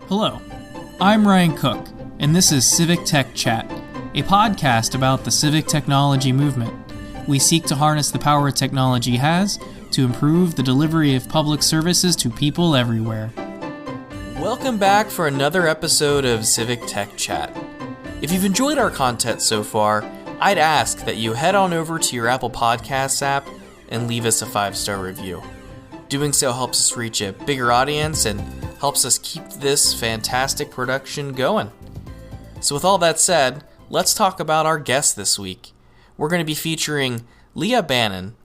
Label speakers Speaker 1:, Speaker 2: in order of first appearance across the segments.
Speaker 1: Hello, I'm Ryan Cook, and this is Civic Tech Chat, a podcast about the civic technology movement. We seek to harness the power technology has to improve the delivery of public services to people everywhere. Welcome back for another episode of Civic Tech Chat. If you've enjoyed our content so far, I'd ask that you head on over to your Apple Podcasts app and leave us a 5-star review. Doing so helps us reach a bigger audience and helps us keep this fantastic production going. So with all that said, let's talk about our guest this week. We're going to be featuring Leah Bannon.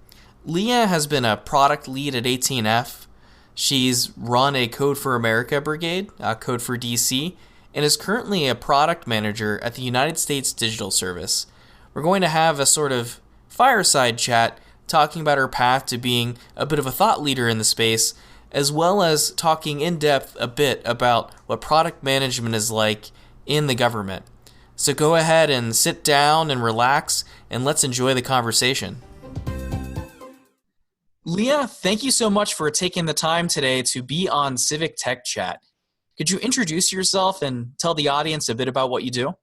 Speaker 1: Leah has been a product lead at AT&F. She's run a Code for America brigade, Code for DC, and is currently a product manager at the United States Digital Service. We're going to have a sort of fireside chat talking about her path to being a bit of a thought leader in the space, as well as talking in depth a bit about what product management is like in the government. So go ahead and sit down and relax, and let's enjoy the conversation. Leah, thank you so much for taking the time today to be on Civic Tech Chat. Could you introduce yourself and tell the audience a bit about what you do?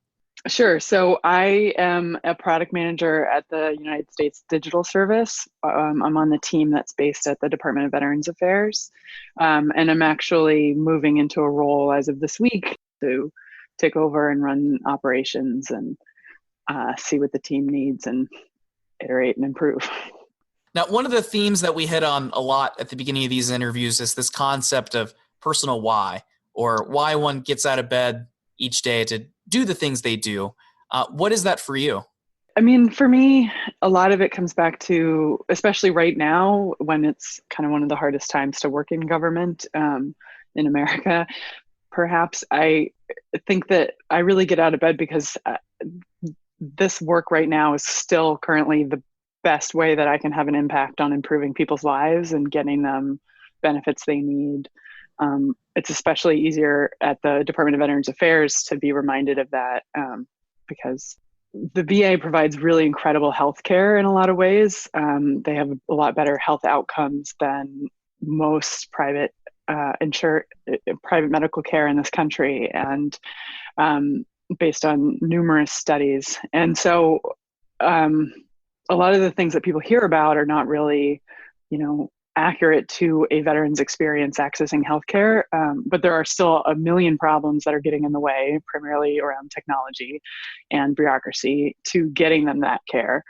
Speaker 2: Sure. So I am a product manager at the United States Digital Service. I'm on the team that's based at the Department of Veterans Affairs. And I'm actually moving into a role as of this week to take over and run operations and see what the team needs and iterate and improve.
Speaker 1: Now, one of the themes that we hit on a lot at the beginning of these interviews is this concept of personal why, or why one gets out of bed each day to do the things they do. What is that for you?
Speaker 2: I mean, for me, a lot of it comes back to, especially right now, when it's kind of one of the hardest times to work in government in America. Perhaps I think that I really get out of bed because this work right now is still currently the best way that I can have an impact on improving people's lives and getting them benefits they need. It's especially easier at the Department of Veterans Affairs to be reminded of that because the VA provides really incredible health care in a lot of ways. They have a lot better health outcomes than most private medical care in this country, and based on numerous studies. And so a lot of the things that people hear about are not really, accurate to a veteran's experience accessing healthcare, but there are still a million problems that are getting in the way, primarily around technology and bureaucracy, to getting them that care.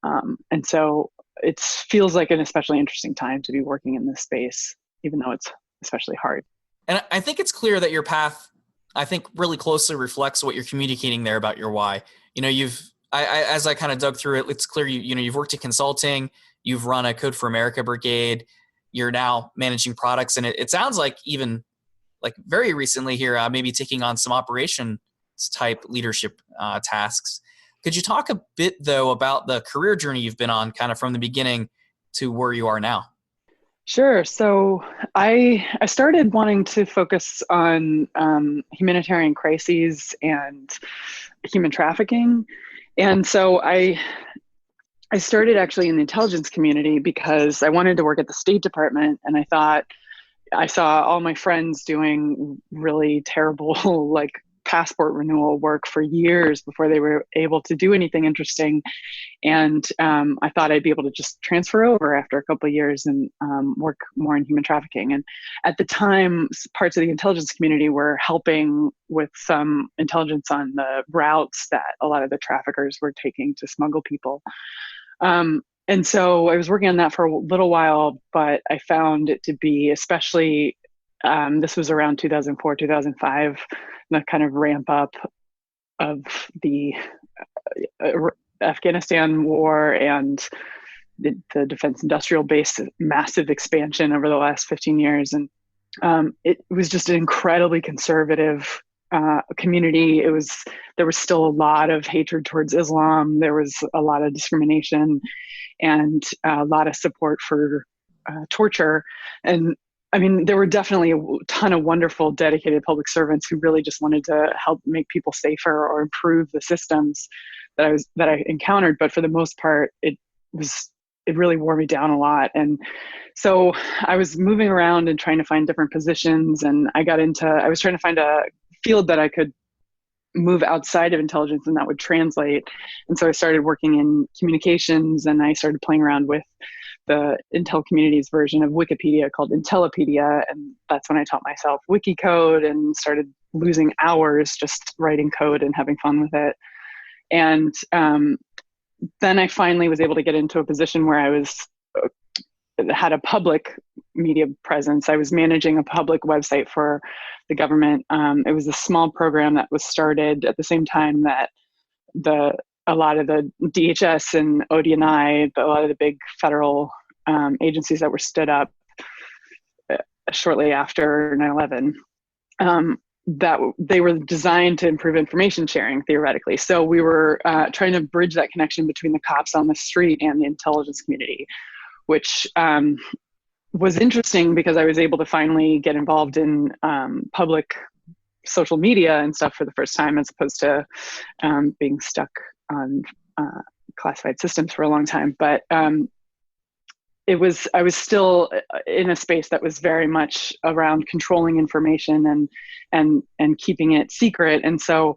Speaker 2: And so it feels like an especially interesting time to be working in this space, even though it's especially hard.
Speaker 1: And I think it's clear that your path, I think, really closely reflects what you're communicating there about your why. As I kind of dug through it, it's clear you've worked in consulting. You've run a Code for America brigade. You're now managing products. And it sounds like even like very recently here, maybe taking on some operations type leadership tasks. Could you talk a bit, though, about the career journey you've been on kind of from the beginning to where you are now?
Speaker 2: Sure. So I started wanting to focus on humanitarian crises and human trafficking. And so I started actually in the intelligence community because I wanted to work at the State Department, and I thought I saw all my friends doing really terrible like passport renewal work for years before they were able to do anything interesting. And I thought I'd be able to just transfer over after a couple of years and work more in human trafficking. And at the time, parts of the intelligence community were helping with some intelligence on the routes that a lot of the traffickers were taking to smuggle people. And so I was working on that for a little while, but I found it to be, especially, this was around 2004, 2005, the kind of ramp up of the Afghanistan war and the defense industrial base massive expansion over the last 15 years. And it was just an incredibly conservative community. There was still a lot of hatred towards Islam. There was a lot of discrimination and a lot of support for torture. And I mean, there were definitely a ton of wonderful, dedicated public servants who really just wanted to help make people safer or improve the systems that I encountered. But for the most part, it was it really wore me down a lot. And so I was moving around and trying to find different positions, and I was trying to find a field that I could move outside of intelligence and that would translate. And so I started working in communications, and I started playing around with the Intel community's version of Wikipedia called Intellipedia. And that's when I taught myself wiki code and started losing hours just writing code and having fun with it. And then I finally was able to get into a position where I had a public media presence. I was managing a public website for the government. It was a small program that was started at the same time that a lot of the DHS and ODNI, a lot of the big federal agencies that were stood up shortly after 9/11, that they were designed to improve information sharing theoretically. So we were trying to bridge that connection between the cops on the street and the intelligence community, which was interesting because I was able to finally get involved in public social media and stuff for the first time, as opposed to being stuck on classified systems for a long time. But I was still in a space that was very much around controlling information and keeping it secret. And so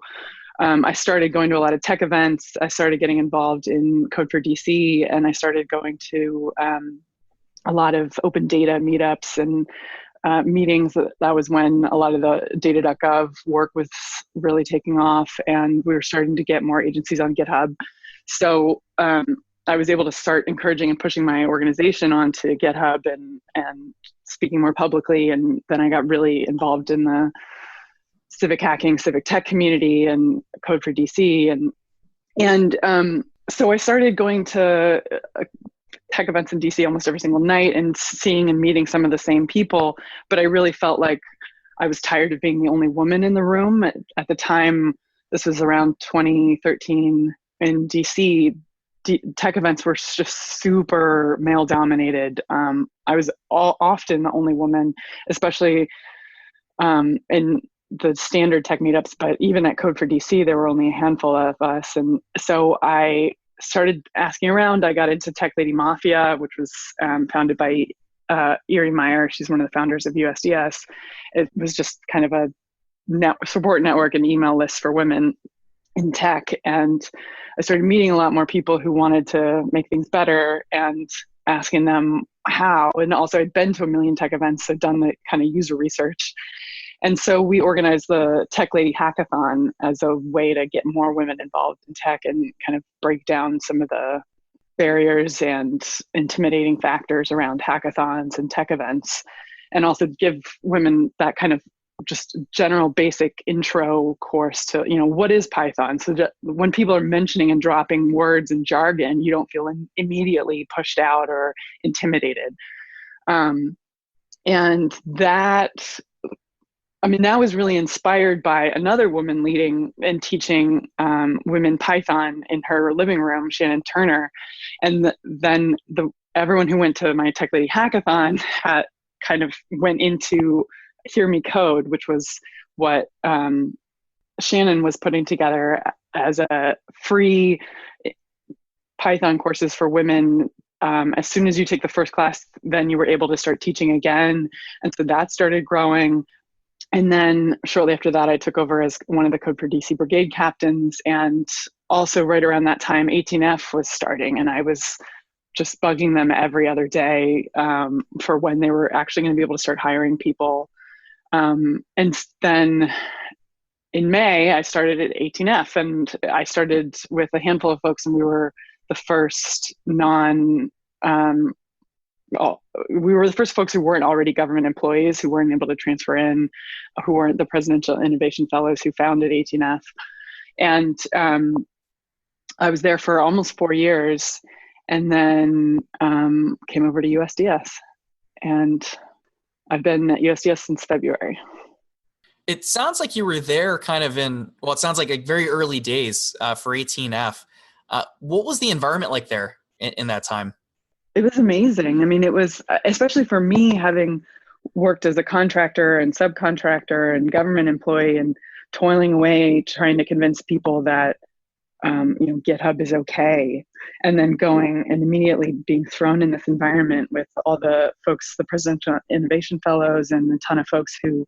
Speaker 2: I started going to a lot of tech events. I started getting involved in Code for DC, and I started going to a lot of open data meetups and meetings. That was when a lot of the data.gov work was really taking off, and we were starting to get more agencies on GitHub. So I was able to start encouraging and pushing my organization onto GitHub and speaking more publicly. And then I got really involved in the civic hacking, civic tech community and Code for DC. And so I started going to tech events in DC almost every single night and seeing and meeting some of the same people. But I really felt like I was tired of being the only woman in the room. At the time, this was around 2013 in DC, tech events were just super male dominated. I was often the only woman, especially in the standard tech meetups, but even at Code for DC, there were only a handful of us. And so I started asking around. I got into Tech Lady Mafia, which was founded by Erie Meyer. She's one of the founders of USDS. It was just kind of a support network and email list for women in tech. And I started meeting a lot more people who wanted to make things better and asking them how. And also I'd been to a million tech events, so done the kind of user research. And so we organized the Tech Lady Hackathon as a way to get more women involved in tech and kind of break down some of the barriers and intimidating factors around hackathons and tech events, and also give women that kind of just general basic intro course to, what is Python? So when people are mentioning and dropping words and jargon, you don't feel immediately pushed out or intimidated. And that was really inspired by another woman leading and teaching women Python in her living room, Shannon Turner. And then everyone who went to my Tech Lady Hackathon kind of went into Hear Me Code, which was what Shannon was putting together as a free Python courses for women. As soon as you take the first class, then you were able to start teaching again. And so that started growing. And then shortly after that, I took over as one of the Code for DC brigade captains. And also right around that time, 18F was starting, and I was just bugging them every other day for when they were actually going to be able to start hiring people. And then in May, I started at 18F, and I started with a handful of folks, and we were the first we were the first folks who weren't already government employees, who weren't able to transfer in, who weren't the Presidential Innovation Fellows who founded 18F. And I was there for almost 4 years, and then came over to USDS. And I've been at USDS since February.
Speaker 1: It sounds like you were there kind of it sounds like very early days for 18F. What was the environment like there in that time?
Speaker 2: It was amazing. It was, especially for me, having worked as a contractor and subcontractor and government employee and toiling away trying to convince people that GitHub is okay. And then going and immediately being thrown in this environment with all the folks, the Presidential Innovation Fellows, and a ton of folks who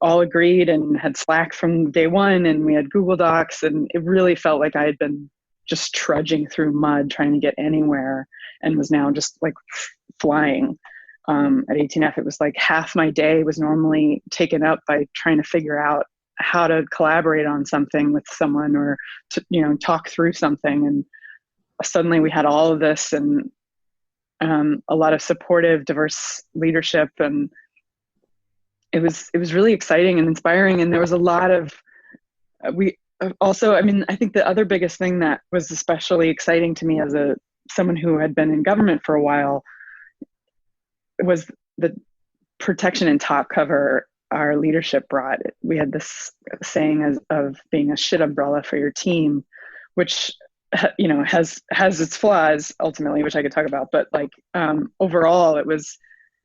Speaker 2: all agreed and had Slack from day one, and we had Google Docs, and it really felt like I had been just trudging through mud trying to get anywhere, and was now just like flying. At 18F, it was like half my day was normally taken up by trying to figure out how to collaborate on something with someone, or to, talk through something. And suddenly we had all of this, and a lot of supportive, diverse leadership. And it was really exciting and inspiring. And there was a lot of, I think the other biggest thing that was especially exciting to me as someone who had been in government for a while was the protection and top cover our leadership brought. We had this saying of being a shit umbrella for your team, which has its flaws ultimately, which I could talk about. But overall, it was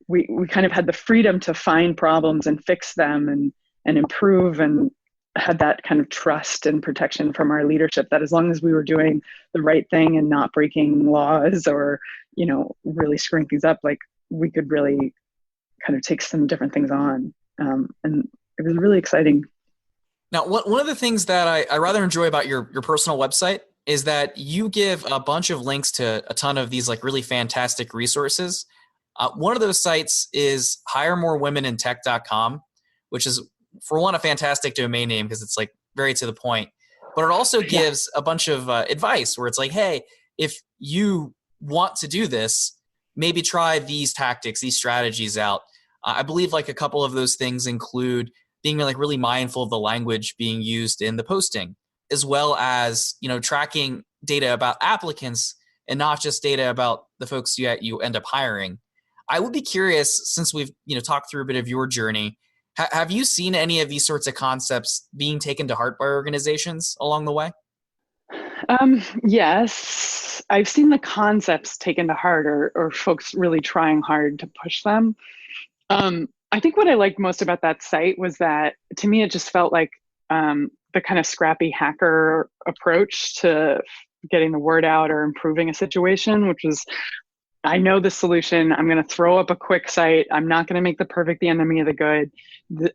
Speaker 2: we kind of had the freedom to find problems and fix them and improve, and had that kind of trust and protection from our leadership that as long as we were doing the right thing and not breaking laws or really screwing things up, we could really kind of take some different things on. And it was really exciting.
Speaker 1: Now, one of the things that I rather enjoy about your personal website is that you give a bunch of links to a ton of these really fantastic resources. One of those sites is hiremorewomenintech.com, which is, for one, a fantastic domain name because it's very to the point. But it also gives a bunch of advice where it's hey, if you want to do this, maybe try these tactics, these strategies out. I believe a couple of those things include being really mindful of the language being used in the posting, as well as tracking data about applicants and not just data about the folks you end up hiring. I would be curious, since we've talked through a bit of your journey, have you seen any of these sorts of concepts being taken to heart by organizations along the way?
Speaker 2: Yes, I've seen the concepts taken to heart, or folks really trying hard to push them. I think what I liked most about that site was that, to me, it just felt like the kind of scrappy hacker approach to getting the word out or improving a situation, which was, I know the solution. I'm going to throw up a quick site. I'm not going to make the perfect the enemy of the good.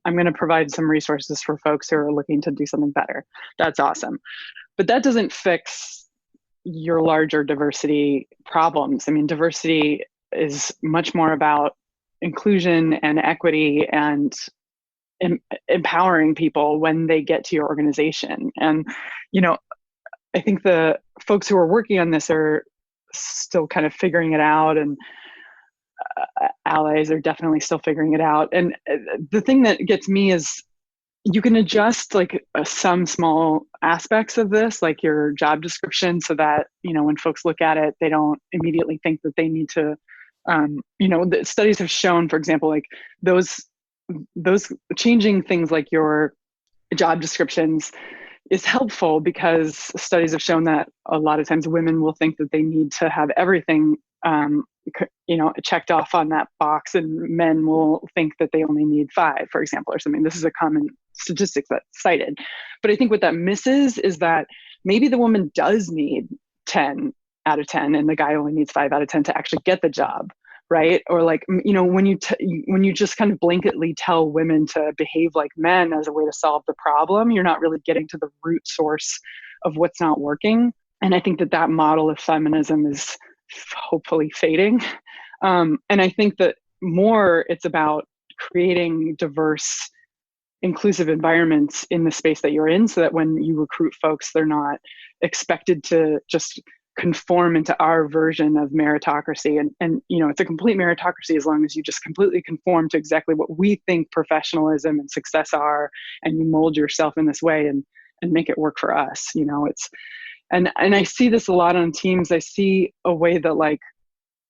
Speaker 2: I'm going to provide some resources for folks who are looking to do something better. That's awesome. But that doesn't fix your larger diversity problems. I mean, diversity is much more about inclusion and equity and empowering people when they get to your organization. And, I think the folks who are working on this are still kind of figuring it out, and allies are definitely still figuring it out. And the thing that gets me is you can adjust some small aspects of this, like your job description, so that, when folks look at it, they don't immediately think that they need to, the studies have shown, for example, those changing things like your job descriptions is helpful, because studies have shown that a lot of times women will think that they need to have everything checked off on that box, and men will think that they only need 5, for example, or something. This is a common statistic that's cited. But I think what that misses is that maybe the woman does need 10 out of 10 and the guy only needs 5 out of 10 to actually get the job, right? Or when you just kind of blanketly tell women to behave like men as a way to solve the problem, you're not really getting to the root source of what's not working. And I think that model of feminism is hopefully fading. And I think that more it's about creating diverse, inclusive environments in the space that you're in, so that when you recruit folks, they're not expected to just conform into our version of meritocracy. And it's a complete meritocracy as long as you just completely conform to exactly what we think professionalism and success are, and you mold yourself in this way and make it work for us. And I see this a lot on teams. I see a way that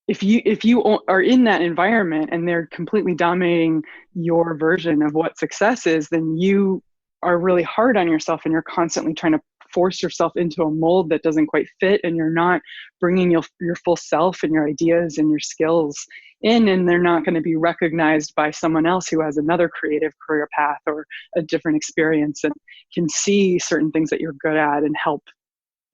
Speaker 2: if you are in that environment and they're completely dominating your version of what success is, then you are really hard on yourself, and you're constantly trying to force yourself into a mold that doesn't quite fit, and you're not bringing your full self and your ideas and your skills in, and they're not going to be recognized by someone else who has another creative career path or a different experience and can see certain things that you're good at and help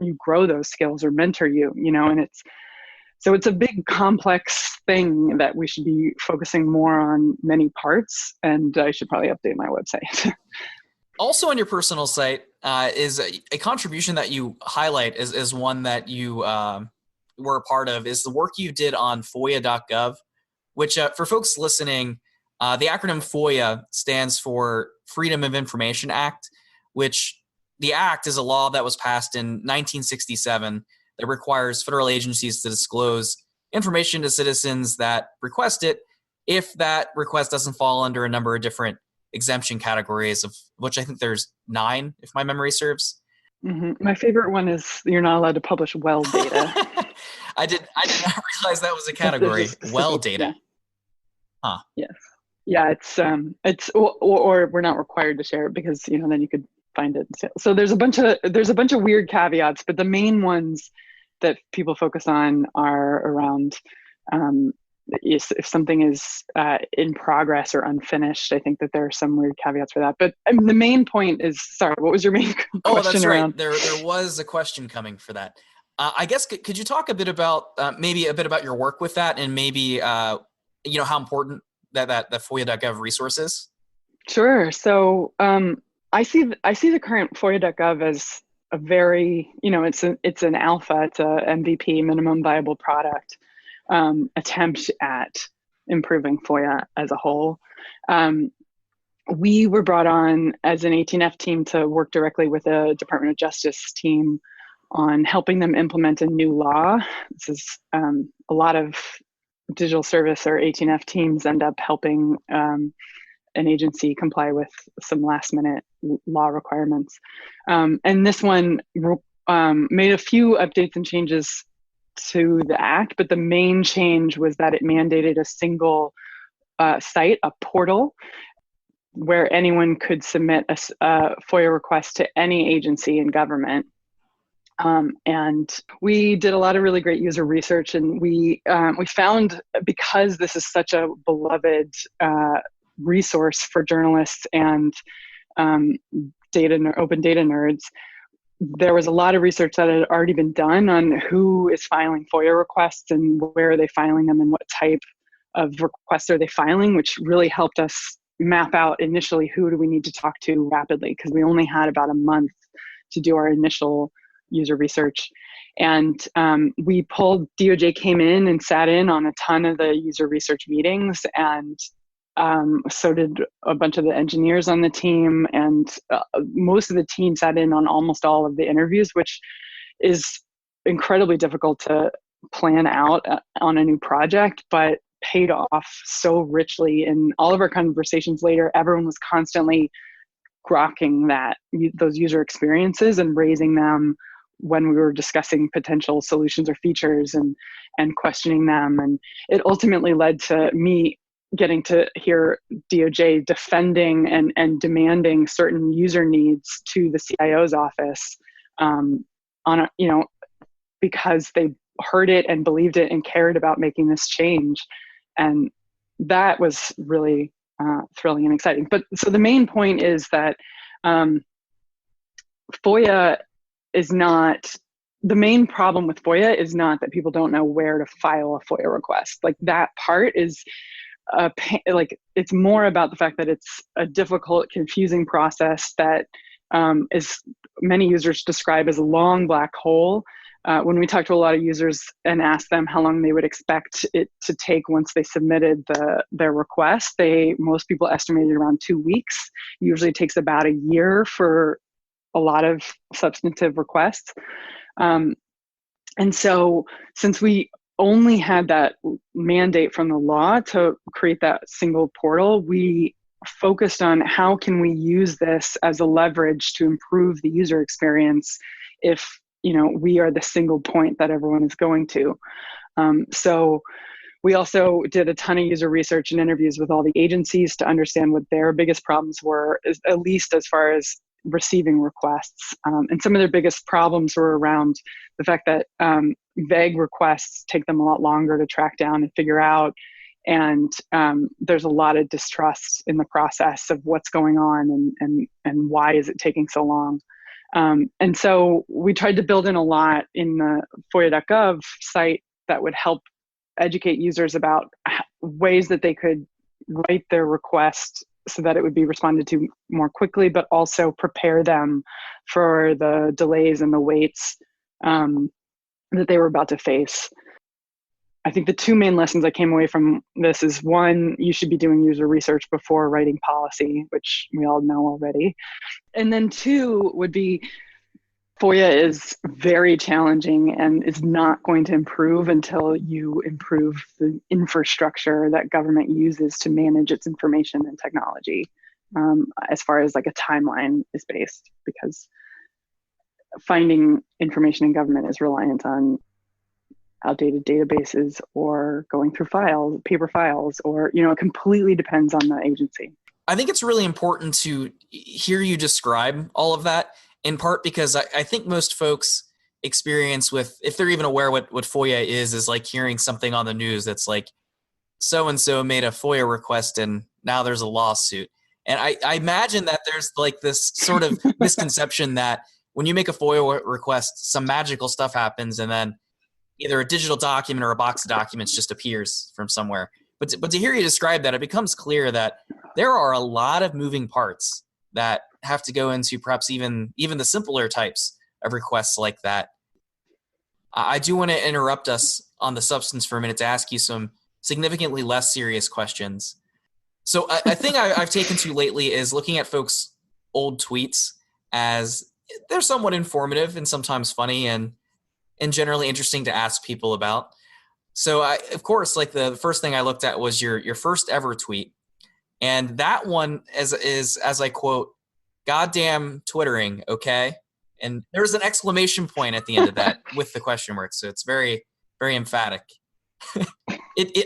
Speaker 2: you grow those skills or mentor you, and it's a big complex thing that we should be focusing more on many parts, and I should probably update my website.
Speaker 1: Also on your personal site is a contribution that you highlight is one that you were a part of, is the work you did on FOIA.gov, which for folks listening, the acronym FOIA stands for Freedom of Information Act, which the act is a law that was passed in 1967 that requires federal agencies to disclose information to citizens that request it if that request doesn't fall under a number of different exemption categories, of which I think there's 9, if my memory serves.
Speaker 2: Mm-hmm. My favorite one is you're not allowed to publish well data.
Speaker 1: I did not realize that was a category. Well data.
Speaker 2: Yeah.
Speaker 1: Huh.
Speaker 2: Yes. Yeah. It's or we're not required to share it because then you could find it. So there's a bunch of weird caveats, but the main ones that people focus on are around if something is in progress or unfinished. I think that there are some weird caveats for that. But the main point is, sorry, what was your main question?
Speaker 1: Oh, that's right.
Speaker 2: Around?
Speaker 1: There was a question coming for that. I guess could you talk a bit about maybe a bit about your work with that, and maybe how important that FOIA.gov resource is?
Speaker 2: Sure. So I see the current FOIA.gov as a very, it's an alpha, it's a MVP, minimum viable product attempt at improving FOIA as a whole. We were brought on as an 18F team to work directly with a Department of Justice team on helping them implement a new law. This is a lot of digital service or 18F teams end up helping an agency comply with some last minute law requirements. And this one made a few updates and changes to the act, but the main change was that it mandated a single site, a portal, where anyone could submit a FOIA request to any agency in government. And we did a lot of really great user research, and we found, because this is such a beloved resource for journalists and open data nerds, there was a lot of research that had already been done on who is filing FOIA requests and where are they filing them and what type of requests are they filing, which really helped us map out initially who do we need to talk to rapidly, because we only had about a month to do our initial user research. And DOJ came in and sat in on a ton of the user research meetings, and so did a bunch of the engineers on the team, and most of the team sat in on almost all of the interviews, which is incredibly difficult to plan out on a new project, but paid off so richly. In all of our conversations later, everyone was constantly grokking those user experiences and raising them when we were discussing potential solutions or features, and questioning them. And it ultimately led to me getting to hear DOJ defending and demanding certain user needs to the CIO's office because they heard it and believed it and cared about making this change. And that was really thrilling and exciting. But so the main point is that FOIA is not, the main problem with FOIA is not that people don't know where to file a FOIA request. Like, that part is it's more about the fact that it's a difficult, confusing process that is many users describe as a long black hole. When we talked to a lot of users and asked them how long they would expect it to take once they submitted their request, most people estimated around 2 weeks. Usually it takes about a year for a lot of substantive requests. And so since we only had that mandate from the law to create that single portal, we focused on how can we use this as a leverage to improve the user experience if we are the single point that everyone is going to. So we also did a ton of user research and interviews with all the agencies to understand what their biggest problems were, at least as far as receiving requests. And some of their biggest problems were around the fact that vague requests take them a lot longer to track down and figure out. And there's a lot of distrust in the process of what's going on and why is it taking so long. And so we tried to build in a lot in the FOIA.gov site that would help educate users about ways that they could write their request so that it would be responded to more quickly, but also prepare them for the delays and the waits that they were about to face. I think the two main lessons I came away from this is, one, you should be doing user research before writing policy, which we all know already. And then two would be, FOIA is very challenging and is not going to improve until you improve the infrastructure that government uses to manage its information and technology, as far as like a timeline is based, because finding information in government is reliant on outdated databases or going through files, paper files, or, it completely depends on the agency.
Speaker 3: I think it's really important to hear you describe all of that, in part because I think most folks experience with, if they're even aware what FOIA is like hearing something on the news that's like, so-and-so made a FOIA request and now there's a lawsuit. And I imagine that there's like this sort of misconception that when you make a FOIA request, some magical stuff happens and then either a digital document or a box of documents just appears from somewhere. But to hear you describe that, it becomes clear that there are a lot of moving parts that have to go into perhaps even the simpler types of requests like that. I do want to interrupt us on the substance for a minute to ask you some significantly less serious questions. So a thing I've taken to lately is looking at folks' old tweets, as they're somewhat informative and sometimes funny and generally interesting to ask people about. So of course, like the first thing I looked at was your first ever tweet. And that one is, as I quote, "Goddamn twittering, okay?" And there's an exclamation point at the end of that with the question mark. So it's very, very emphatic.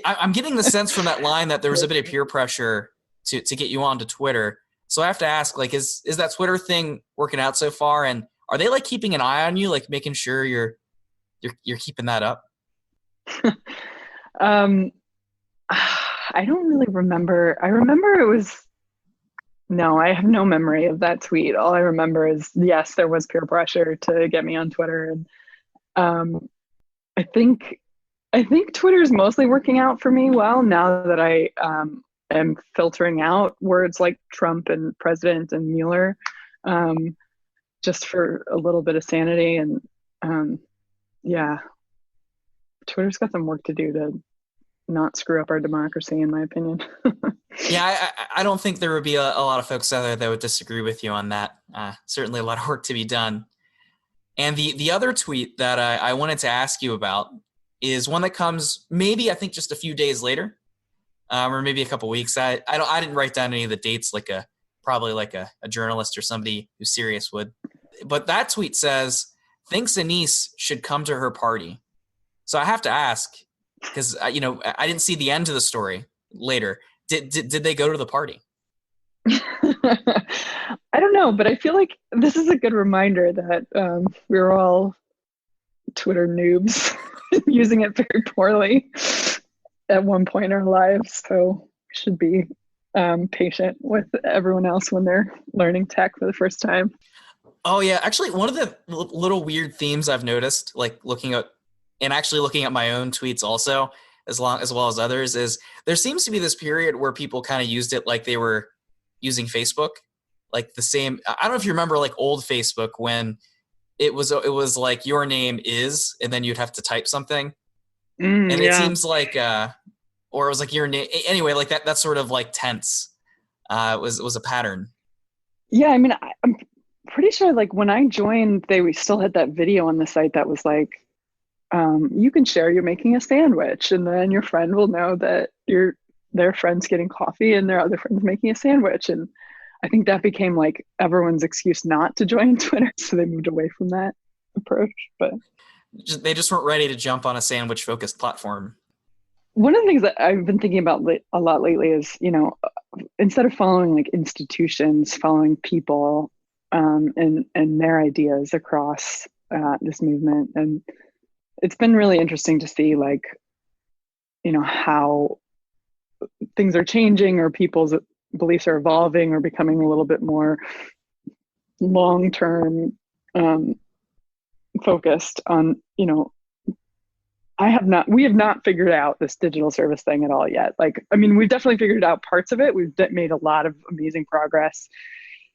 Speaker 3: I'm getting the sense from that line that there was a bit of peer pressure to get you onto Twitter. So I have to ask, like, is that Twitter thing working out so far? And are they like keeping an eye on you, like making sure you're keeping that up?
Speaker 2: I don't really remember. I remember I have no memory of that tweet. All I remember is, yes, there was peer pressure to get me on Twitter. And I think Twitter is mostly working out for me well, now that I am filtering out words like Trump and president and Mueller, just for a little bit of sanity. And yeah, Twitter's got some work to do to not screw up our democracy, in my opinion.
Speaker 3: Yeah, I don't think there would be a lot of folks out there that would disagree with you on that. Certainly a lot of work to be done. And the other tweet that I wanted to ask you about is one that comes maybe, I think, just a few days later, or maybe a couple weeks. I didn't write down any of the dates like probably a journalist or somebody who's serious would. But that tweet says, "Thinks Anise should come to her party." So I have to ask, because I didn't see the end of the story later. Did they go to the party?
Speaker 2: I don't know, but I feel like this is a good reminder that we're all Twitter noobs using it very poorly at one point in our lives. So we should be patient with everyone else when they're learning tech for the first time.
Speaker 3: Oh yeah, actually, one of the little weird themes I've noticed, like looking at my own tweets also, as well as others, is there seems to be this period where people kind of used it like they were using Facebook, like the same. I don't know if you remember like old Facebook when it was like your name is, and then you'd have to type something, and it seems like, or it was like your name anyway, like that sort of like tense was a pattern.
Speaker 2: Yeah, I mean, I'm pretty sure like when I joined, we still had that video on the site that was like, you can share you're making a sandwich, and then your friend will know that their friend's getting coffee and their other friend's making a sandwich. And I think that became like everyone's excuse not to join Twitter, so they moved away from that approach. But
Speaker 3: they just weren't ready to jump on a sandwich focused platform.
Speaker 2: One of the things that I've been thinking about a lot lately is, instead of following like institutions, following people and their ideas across this movement. And it's been really interesting to see like, how things are changing, or people's beliefs are evolving or becoming a little bit more long-term um, focused on, we have not figured out this digital service thing at all yet. Like, I mean, we've definitely figured out parts of it. We've made a lot of amazing progress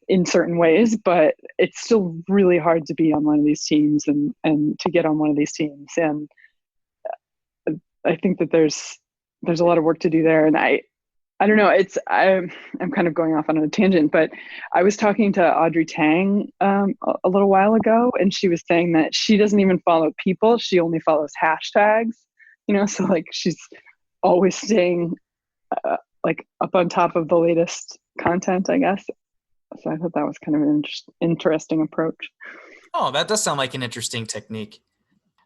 Speaker 2: in certain ways, but it's still really hard to be on one of these teams and to get on one of these teams. And I think that there's a lot of work to do there. And I don't know. I'm kind of going off on a tangent, but I was talking to Audrey Tang a little while ago, and she was saying that she doesn't even follow people; she only follows hashtags. So like she's always staying like up on top of the latest content, I guess. So I thought that was kind of an interesting approach.
Speaker 3: Oh, that does sound like an interesting technique.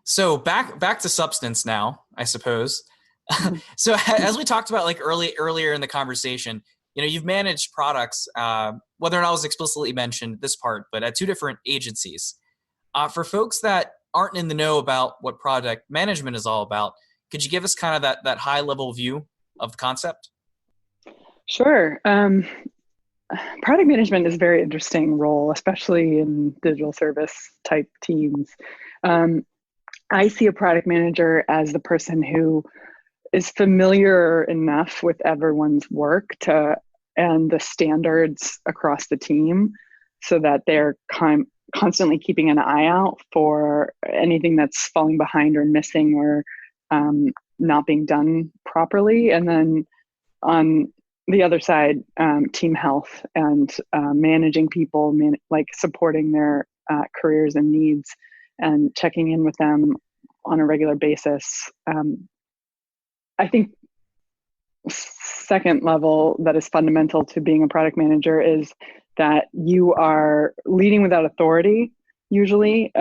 Speaker 3: So back to substance now, I suppose. So as we talked about like earlier in the conversation, you've managed products, whether or not it was explicitly mentioned this part, but at two different agencies. For folks that aren't in the know about what product management is all about, could you give us kind of that high level view of the concept?
Speaker 2: Sure. Product management is a very interesting role, especially in digital service type teams. I see a product manager as the person who is familiar enough with everyone's work and the standards across the team so that they're constantly keeping an eye out for anything that's falling behind or missing or not being done properly. And then on the other side, team health and managing people, like supporting their careers and needs and checking in with them on a regular basis. I think second level that is fundamental to being a product manager is that you are leading without authority. Usually,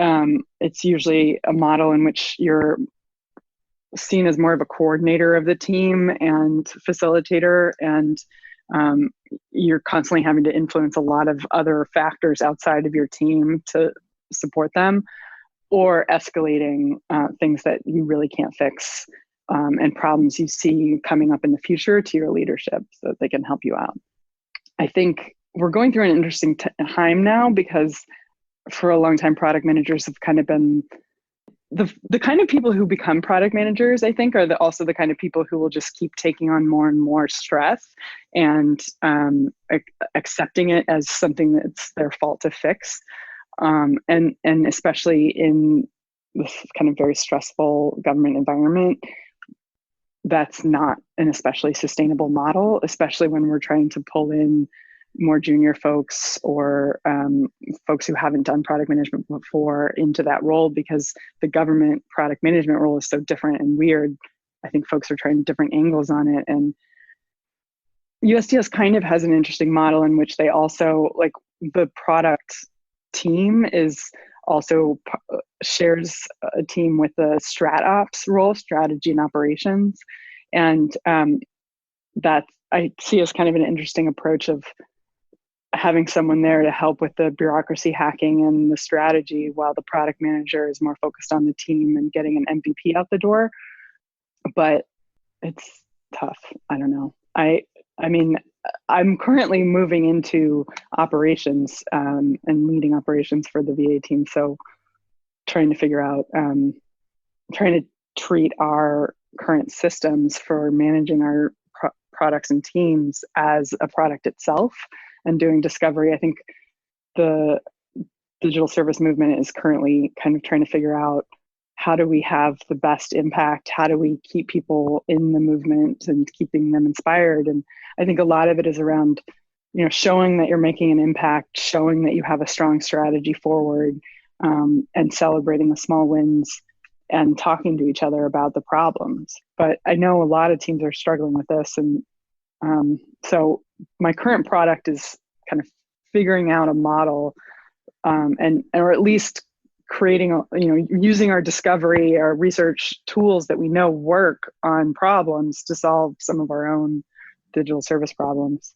Speaker 2: it's usually a model in which you're seen as more of a coordinator of the team and facilitator, and you're constantly having to influence a lot of other factors outside of your team to support them, or escalating things that you really can't fix and problems you see coming up in the future to your leadership so that they can help you out. I think we're going through an interesting time now because for a long time, product managers have kind of been the kind of people who become product managers, I think, are also the kind of people who will just keep taking on more and more stress and accepting it as something that's their fault to fix. And especially in this kind of very stressful government environment, that's not an especially sustainable model, especially when we're trying to pull in more junior folks or folks who haven't done product management before into that role, because the government product management role is so different and weird. I think folks are trying different angles on it. And USDS kind of has an interesting model in which they also, like, the product team is also shares a team with the strat ops role, strategy and operations. And that I see as kind of an interesting approach of having someone there to help with the bureaucracy hacking and the strategy, while the product manager is more focused on the team and getting an MVP out the door. But it's tough. I don't know. I mean, I'm currently moving into operations and leading operations for the VA team. So trying to figure out, trying to treat our current systems for managing our products and teams as a product itself and doing discovery. I think the digital service movement is currently kind of trying to figure out, how do we have the best impact? How do we keep people in the movement and keeping them inspired? And I think a lot of it is around, showing that you're making an impact, showing that you have a strong strategy forward, and celebrating the small wins and talking to each other about the problems. But I know a lot of teams are struggling with this. And so my current product is kind of figuring out a model or at least creating, using our discovery, our research tools that we know work on problems to solve some of our own digital service problems.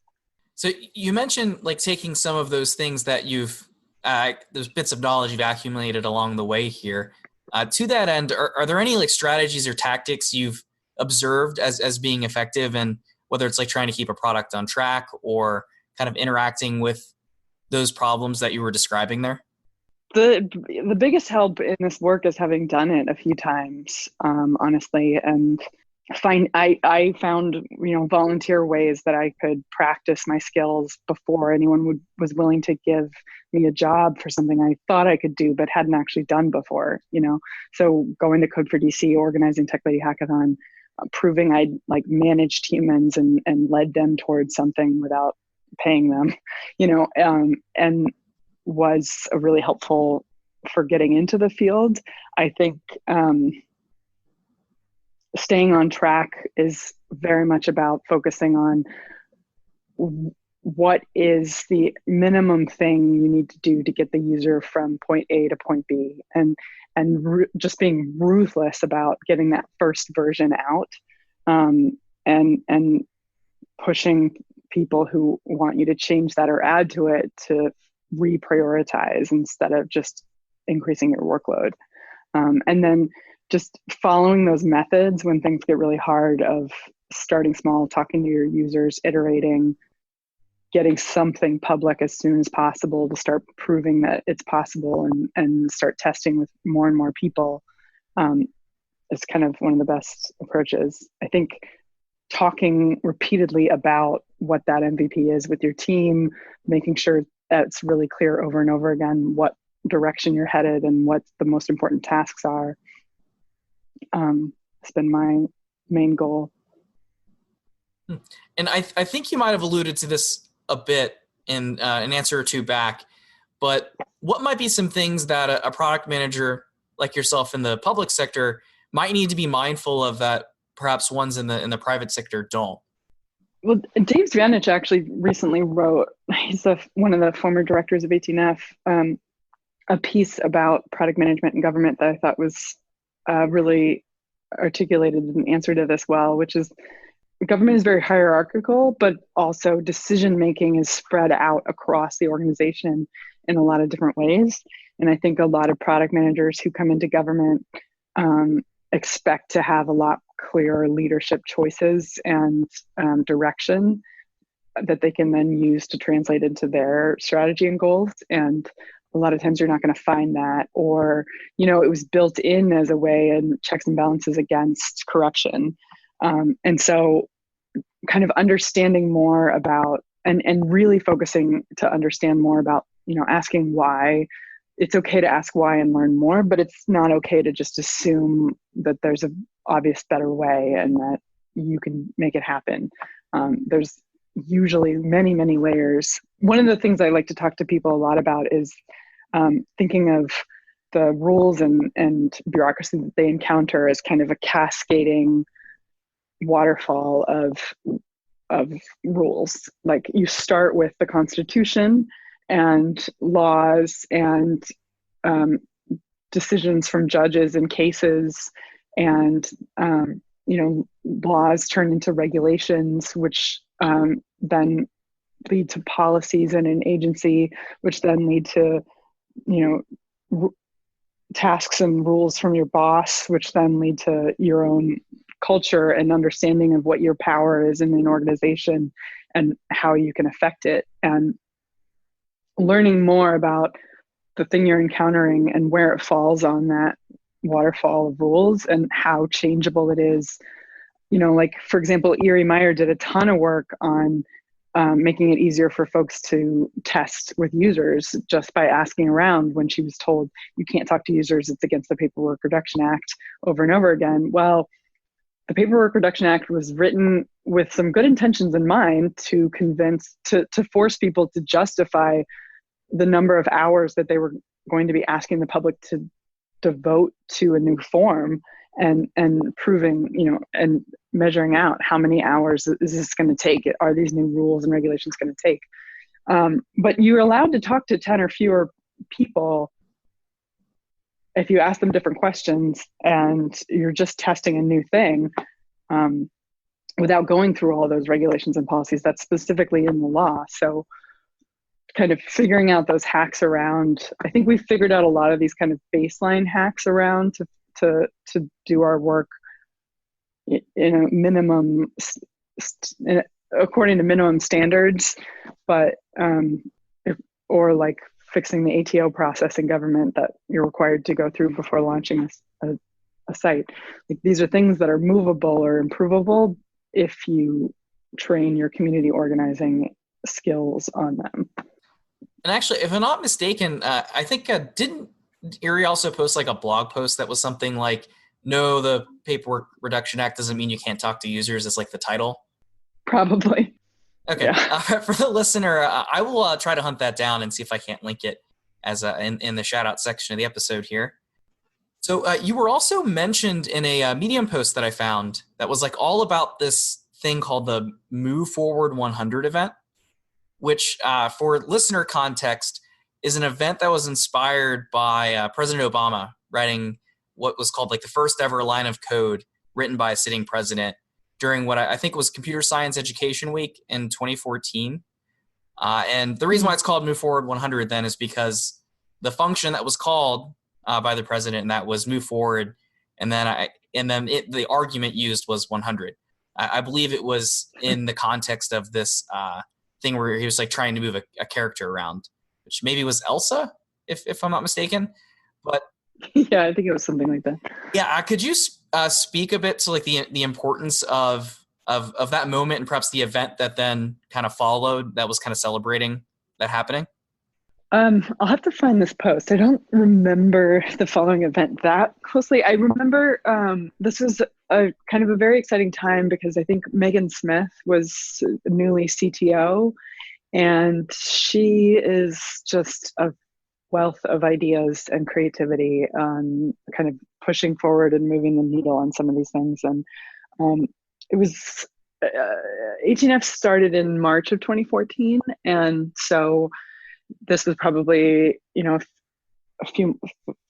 Speaker 3: So you mentioned like taking some of those things that you've, those bits of knowledge you've accumulated along the way here. To that end, are there any like strategies or tactics you've observed as being effective, and whether it's like trying to keep a product on track or kind of interacting with those problems that you were describing there?
Speaker 2: The biggest help in this work is having done it a few times, honestly, and I found, volunteer ways that I could practice my skills before anyone was willing to give me a job for something I thought I could do but hadn't actually done before. So going to Code for DC, organizing Tech Lady Hackathon, proving I'd like managed humans and led them towards something without paying them, and was a really helpful for getting into the field. I think staying on track is very much about focusing on what is the minimum thing you need to do to get the user from point A to point B, and just being ruthless about getting that first version out, and pushing people who want you to change that or add to it to reprioritize instead of just increasing your workload. And then just following those methods when things get really hard, of starting small, talking to your users, iterating, getting something public as soon as possible to start proving that it's possible, and start testing with more and more people, is kind of one of the best approaches. I think talking repeatedly about what that MVP is with your team, making sure that it's really clear over and over again what direction you're headed and what the most important tasks are, has been my main goal.
Speaker 3: And I think you might have alluded to this a bit in an answer or two back, but what might be some things that a product manager like yourself in the public sector might need to be mindful of that perhaps ones in the private sector don't?
Speaker 2: Well, Dave Zvanich actually recently wrote, he's one of the former directors of 18F, a piece about product management and government that I thought was really articulated an answer to this well, which is government is very hierarchical, but also decision-making is spread out across the organization in a lot of different ways. And I think a lot of product managers who come into government expect to have a lot clearer leadership choices and direction that they can then use to translate into their strategy and goals. And a lot of times you're not going to find that, or, it was built in as a way and checks and balances against corruption. And so kind of understanding more about, and really focusing to understand more about, asking why. It's okay to ask why and learn more, but it's not okay to just assume that there's an obvious better way and that you can make it happen. There's usually many, many layers. One of the things I like to talk to people a lot about is thinking of the rules and bureaucracy that they encounter as kind of a cascading waterfall of rules. Like you start with the Constitution and laws and decisions from judges in cases, and laws turn into regulations, which then lead to policies in an agency, which then lead to tasks and rules from your boss, which then lead to your own culture and understanding of what your power is in an organization and how you can affect it. And learning more about the thing you're encountering and where it falls on that waterfall of rules and how changeable it is. Like, for example, Erie Meyer did a ton of work on making it easier for folks to test with users just by asking around when she was told, you can't talk to users, it's against the Paperwork Reduction Act, over and over again. Well, the Paperwork Reduction Act was written with some good intentions in mind to force people to justify the number of hours that they were going to be asking the public to devote to a new form, and proving, and measuring out how many hours is this going to take? Are these new rules and regulations going to take? But you're allowed to talk to 10 or fewer people if you ask them different questions and you're just testing a new thing, without going through all those regulations and policies that's specifically in the law. So kind of figuring out those hacks around, I think we've figured out a lot of these kind of baseline hacks around to do our work in a minimum, according to minimum standards, but or like fixing the ATO process in government that you're required to go through before launching a site. Like, these are things that are movable or improvable if you train your community organizing skills on them.
Speaker 3: And actually, if I'm not mistaken, I think didn't Erie also post like a blog post that was something like, no, the Paperwork Reduction Act doesn't mean you can't talk to users, as like the title?
Speaker 2: Probably.
Speaker 3: Okay.
Speaker 2: Yeah.
Speaker 3: For the listener, I will try to hunt that down and see if I can't link it as in the shout out section of the episode here. So you were also mentioned in a Medium post that I found that was like all about this thing called the Move Forward 100 event, which for listener context is an event that was inspired by President Obama writing what was called like the first ever line of code written by a sitting president during what I think was Computer Science Education Week in 2014. And the reason why it's called Move Forward 100 then is because the function that was called by the president, and that was move forward, and then the argument used was 100. I believe it was in the context of this thing where he was like trying to move a character around, which maybe was Elsa, if I'm not mistaken. But
Speaker 2: yeah, I think it was something like that.
Speaker 3: Yeah, could you speak a bit to like the importance of that moment and perhaps the event that then kind of followed that was kind of celebrating that happening?
Speaker 2: I'll have to find this post. I don't remember the following event that closely. I remember this was a kind of a very exciting time because I think Megan Smith was newly CTO, and she is just a wealth of ideas and creativity, kind of pushing forward and moving the needle on some of these things. And it was 18F started in March of 2014, and so this was probably, a few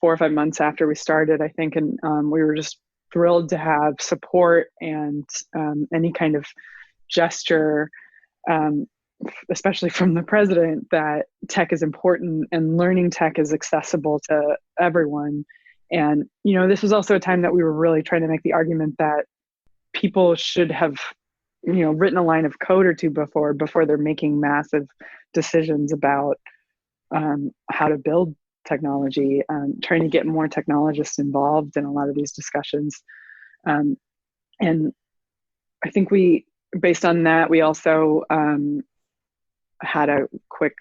Speaker 2: 4 or 5 months after we started, I think, and we were just thrilled to have support and any kind of gesture, especially from the president, that tech is important and learning tech is accessible to everyone. And this was also a time that we were really trying to make the argument that people should have written a line of code or two before they're making massive decisions about how to build technology, trying to get more technologists involved in a lot of these discussions. And I think based on that, we also had a quick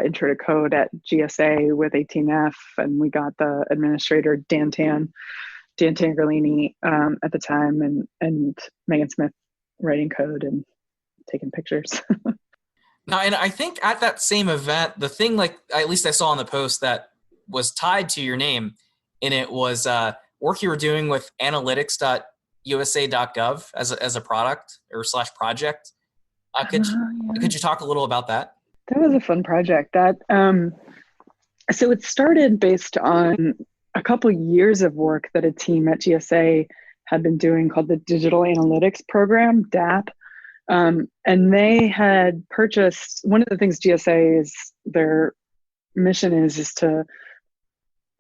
Speaker 2: intro to code at GSA with 18F, and we got the administrator Dan Tangerlini at the time, and Megan Smith writing code and taking pictures.
Speaker 3: Now, and I think at that same event, the thing, like at least I saw in the post that was tied to your name, and it was work you were doing with analytics.usa.gov as a product or / project. Could you talk a little about that?
Speaker 2: That was a fun project. So it started based on a couple years of work that a team at GSA had been doing called the Digital Analytics Program, DAP. And they had purchased, one of the things GSA is, their mission is to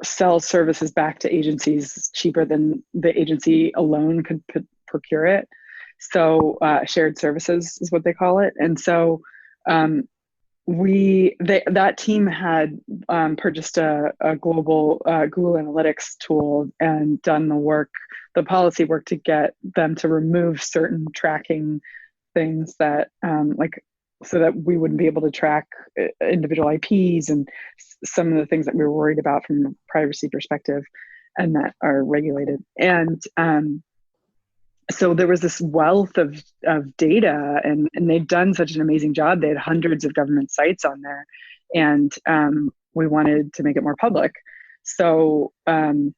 Speaker 2: sell services back to agencies cheaper than the agency alone could procure it. So shared services is what they call it. And so that team had purchased a global Google Analytics tool and done the policy work to get them to remove certain tracking things that so that we wouldn't be able to track individual IPs and some of the things that we were worried about from a privacy perspective and that are regulated. And so there was this wealth of data, and they'd done such an amazing job. They had hundreds of government sites on there, and we wanted to make it more public. So, and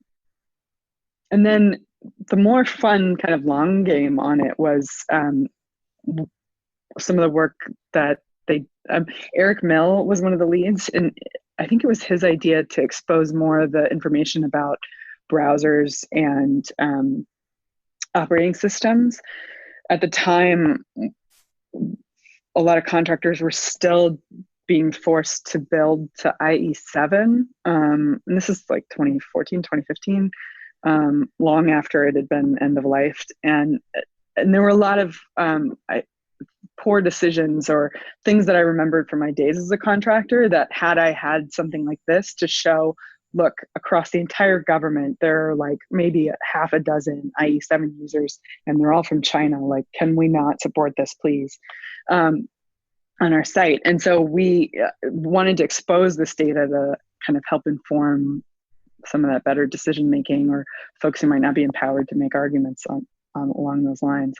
Speaker 2: then the more fun kind of long game on it was some of the work that Eric Mill was one of the leads, and I think it was his idea to expose more of the information about browsers and operating systems. At the time, a lot of contractors were still being forced to build to IE7. And this is like 2014, 2015, long after it had been end of life. And there were a lot of poor decisions or things that I remembered from my days as a contractor that had I had something like this to show, look, across the entire government, there are like maybe half a dozen IE7 users and they're all from China. Like, can we not support this, please, on our site? And so we wanted to expose this data to kind of help inform some of that better decision-making, or folks who might not be empowered to make arguments on along those lines.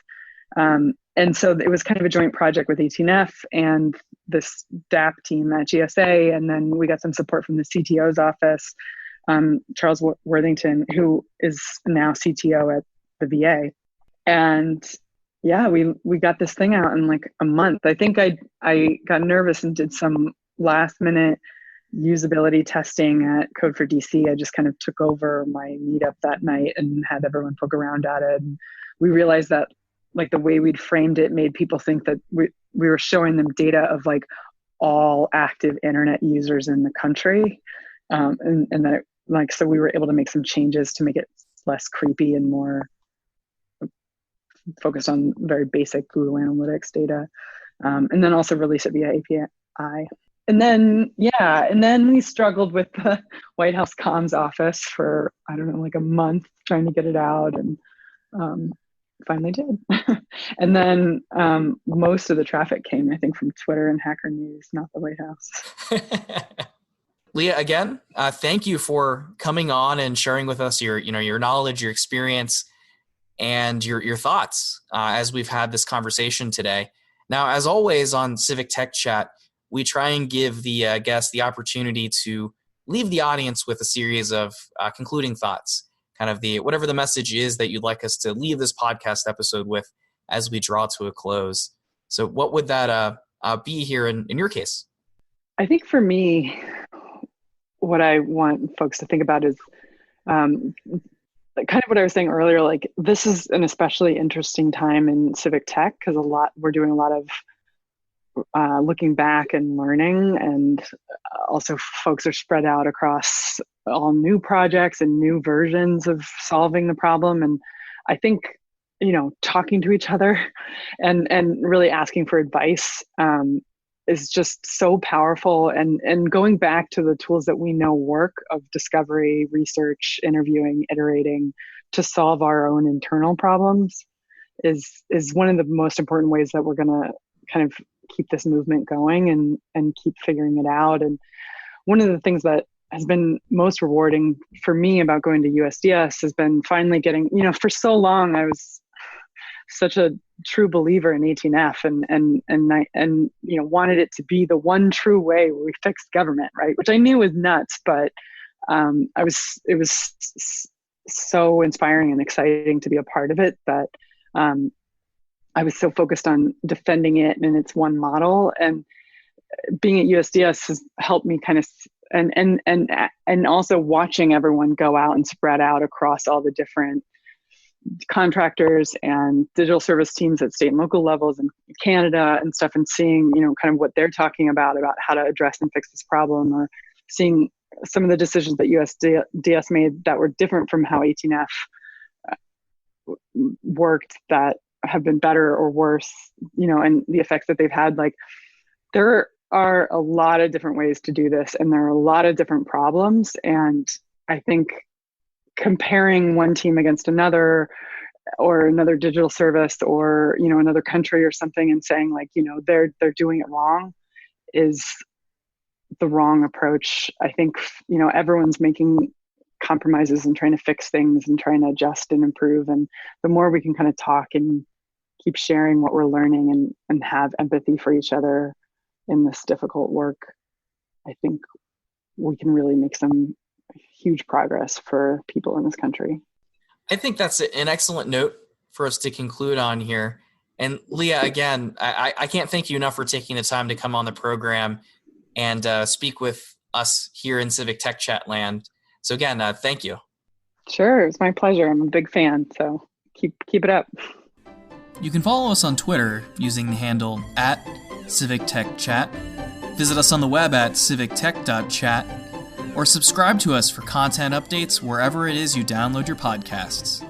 Speaker 2: And so it was kind of a joint project with 18F and this DAP team at GSA. And then we got some support from the CTO's office, Charles Worthington, who is now CTO at the VA. And yeah, we got this thing out in like a month. I think I got nervous and did some last minute usability testing at Code for DC. I just kind of took over my meetup that night and had everyone poke around at it. And we realized that like the way we'd framed it made people think that we were showing them data of like all active internet users in the country. And that it, like, so we were able to make some changes to make it less creepy and more focused on very basic Google Analytics data. And then also release it via API. And then we struggled with the White House comms office for, I don't know, like a month trying to get it out, and finally did. And then most of the traffic came, I think, from Twitter and Hacker News, not the White House.
Speaker 3: Leah, again, thank you for coming on and sharing with us your knowledge, your experience, and your thoughts as we've had this conversation today. Now, as always on Civic Tech Chat, we try and give the guests the opportunity to leave the audience with a series of concluding thoughts, kind of whatever the message is that you'd like us to leave this podcast episode with as we draw to a close. So what would that be here in your case?
Speaker 2: I think for me, what I want folks to think about is kind of what I was saying earlier, like this is an especially interesting time in civic tech because we're doing a lot of looking back and learning, and also folks are spread out across all new projects and new versions of solving the problem. And I think, talking to each other and really asking for advice is just so powerful. And going back to the tools that we know work of discovery, research, interviewing, iterating to solve our own internal problems is one of the most important ways that we're going to kind of keep this movement going and keep figuring it out. And one of the things that has been most rewarding for me about going to USDS has been finally getting, for so long I was such a true believer in 18F and wanted it to be the one true way where we fixed government, right? Which I knew was nuts, but it was so inspiring and exciting to be a part of it that I was so focused on defending it and its one model. And being at USDS has helped me kind of, and also watching everyone go out and spread out across all the different contractors and digital service teams at state and local levels in Canada and stuff, and seeing, kind of what they're talking about how to address and fix this problem, or seeing some of the decisions that USDS made that were different from how 18F worked that have been better or worse, and the effects that they've had. Like, there are a lot of different ways to do this, and there are a lot of different problems. And I think comparing one team against another, or another digital service, or, another country or something, and saying like, they're doing it wrong is the wrong approach. I think, everyone's making compromises and trying to fix things and trying to adjust and improve. And the more we can kind of talk and keep sharing what we're learning and have empathy for each other in this difficult work, I think we can really make some huge progress for people in this country.
Speaker 3: I think that's an excellent note for us to conclude on here. And Leah, again, I can't thank you enough for taking the time to come on the program and speak with us here in Civic Tech Chat land. So again, thank you.
Speaker 2: Sure, it's my pleasure. I'm a big fan, so keep it up.
Speaker 1: You can follow us on Twitter using the handle @CivicTechChat. Visit us on the web at civictech.chat, or subscribe to us for content updates wherever it is you download your podcasts.